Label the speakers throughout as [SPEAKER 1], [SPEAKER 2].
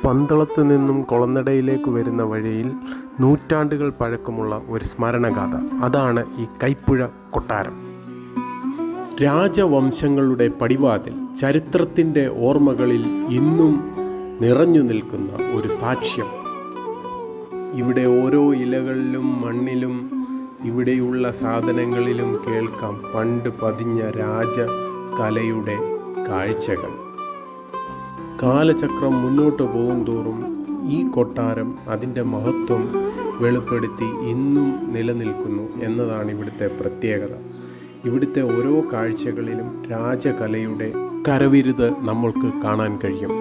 [SPEAKER 1] പന്തളത്ത് നിന്നും കുളനടയിലേക്ക് വരുന്ന വഴിയിൽ നൂറ്റാണ്ടുകൾ പഴക്കമുള്ള ഒരു സ്മരണഗാഥ. അതാണ് ഈ കൈപ്പുഴ കൊട്ടാരം. രാജവംശങ്ങളുടെ പടിവാതിൽ, ചരിത്രത്തിൻ്റെ ഓർമ്മകളിൽ ഇന്നും നിറഞ്ഞു നിൽക്കുന്ന ഒരു സാക്ഷ്യം. ഇവിടെ ഓരോ ഇലകളിലും മണ്ണിലും ഇവിടെയുള്ള സാധനങ്ങളിലും കേൾക്കാം പണ്ട് പതിഞ്ഞ രാജകലയുടെ കാഴ്ചകൾ. കാലചക്രം മുന്നോട്ട് പോകുന്തോറും ഈ കൊട്ടാരം അതിൻ്റെ മഹത്വം വെളിപ്പെടുത്തി ഇന്നും നിലനിൽക്കുന്നു എന്നതാണ് ഇവിടുത്തെ പ്രത്യേകത. ഇവിടുത്തെ ഓരോ കാഴ്ചകളിലും രാജകലയുടെ കരവിരുത് നമ്മൾക്ക് കാണാൻ കഴിയും.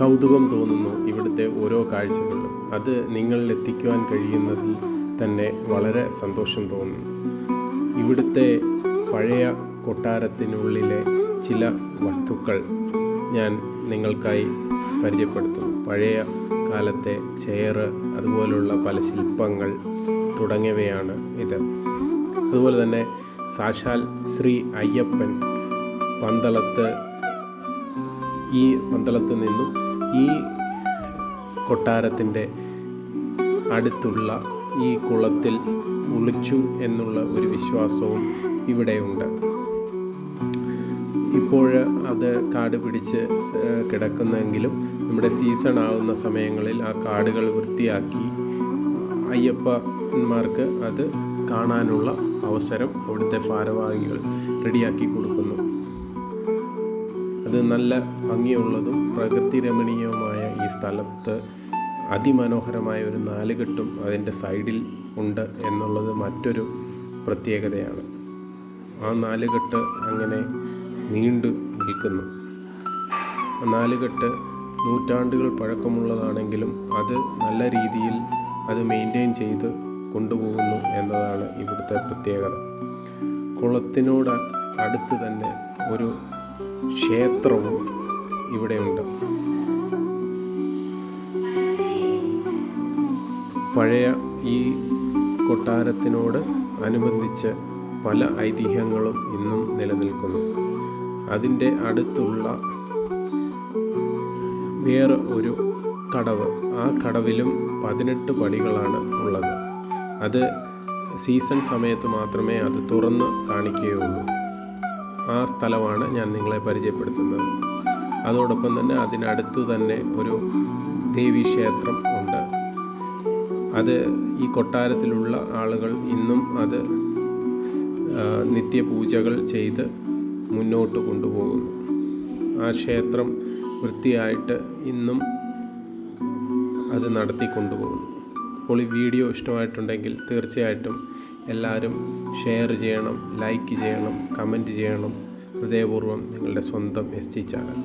[SPEAKER 1] കൗതുകം തോന്നുന്നു ഇവിടുത്തെ ഓരോ കാഴ്ചകളിലും. അത് നിങ്ങളിൽ എത്തിക്കുവാൻ കഴിയുന്നതിൽ തന്നെ വളരെ സന്തോഷം തോന്നുന്നു. ഇവിടുത്തെ പഴയ കൊട്ടാരത്തിനുള്ളിലെ ചില വസ്തുക്കൾ ഞാൻ നിങ്ങൾക്കായി പരിചയപ്പെടുത്തുന്നു. പഴയ കാലത്തെ ചെയർ, അതുപോലുള്ള പല ശില്പങ്ങൾ തുടങ്ങിയവയാണ് ഇത്. അതുപോലെ തന്നെ സാക്ഷാൽ ശ്രീ അയ്യപ്പൻ പന്തളത്ത് നിന്നും ഈ കൊട്ടാരത്തിൻ്റെ അടുത്തുള്ള ഈ കുളത്തിൽ കുളിച്ചു എന്നുള്ള ഒരു വിശ്വാസവും ഇവിടെയുണ്ട്. ഇപ്പോൾ അത് കാട് പിടിച്ച് കിടക്കുന്നെങ്കിലും നമ്മുടെ സീസൺ ആവുന്ന സമയങ്ങളിൽ ആ കാടുകൾ വൃത്തിയാക്കി അയ്യപ്പന്മാർക്ക് അത് കാണാനുള്ള അവസരം അവിടുത്തെ ഭാരവാഹികൾ റെഡിയാക്കി കൊടുക്കുന്നു. അത് നല്ല ഭംഗിയുള്ളതും പ്രകൃതി രമണീയവുമായ ഈ സ്ഥലത്ത് അതിമനോഹരമായ ഒരു നാലുകെട്ടും അതിൻ്റെ സൈഡിൽ ഉണ്ട് എന്നുള്ളത് മറ്റൊരു പ്രത്യേകതയാണ്. ആ നാലുകെട്ട് അങ്ങനെ നീണ്ടു നിൽക്കുന്നു. നാലുകെട്ട് നൂറ്റാണ്ടുകൾ പഴക്കമുള്ളതാണെങ്കിലും അത് നല്ല രീതിയിൽ അത് മെയിൻറ്റെയിൻ ചെയ്ത് കൊണ്ടുപോകുന്നു എന്നതാണ് ഇവിടുത്തെ പ്രത്യേകത. കുളത്തിനോട് അടുത്ത് തന്നെ ഒരു ക്ഷേത്രവും ഇവിടെയുണ്ട്. പഴയ ഈ കൊട്ടാരത്തിനോട് അനുബന്ധിച്ച് പല ഐതിഹ്യങ്ങളും ഇന്നും നിലനിൽക്കുന്നു. അതിൻ്റെ അടുത്തുള്ള വേറെ ഒരു കടവ്, ആ കടവിലും 18 പടികളാണ് ഉള്ളത്. അത് സീസൺ സമയത്ത് മാത്രമേ അത് തുറന്ന് കാണിക്കുകയുള്ളൂ. ആ സ്ഥലമാണ് ഞാൻ നിങ്ങളെ പരിചയപ്പെടുത്തുന്നത്. അതോടൊപ്പം തന്നെ അതിനടുത്ത് തന്നെ ഒരു ദേവീക്ഷേത്രം ഉണ്ട്. അത് ഈ കൊട്ടാരത്തിലുള്ള ആളുകൾ ഇന്നും അത് നിത്യപൂജകൾ ചെയ്ത് മുന്നോട്ട് കൊണ്ടുപോകുന്നു. ആ ക്ഷേത്രം വൃത്തിയായിട്ട് ഇന്നും അത് നടത്തിക്കൊണ്ടുപോകുന്നു. അപ്പോൾ ഈ വീഡിയോ ഇഷ്ടമായിട്ടുണ്ടെങ്കിൽ തീർച്ചയായിട്ടും എല്ലാവരും ഷെയർ ചെയ്യണം, ലൈക്ക് ചെയ്യണം, കമൻറ്റ് ചെയ്യണം. ഹൃദയപൂർവ്വം നിങ്ങളുടെ സ്വന്തം SG ചാനൽ.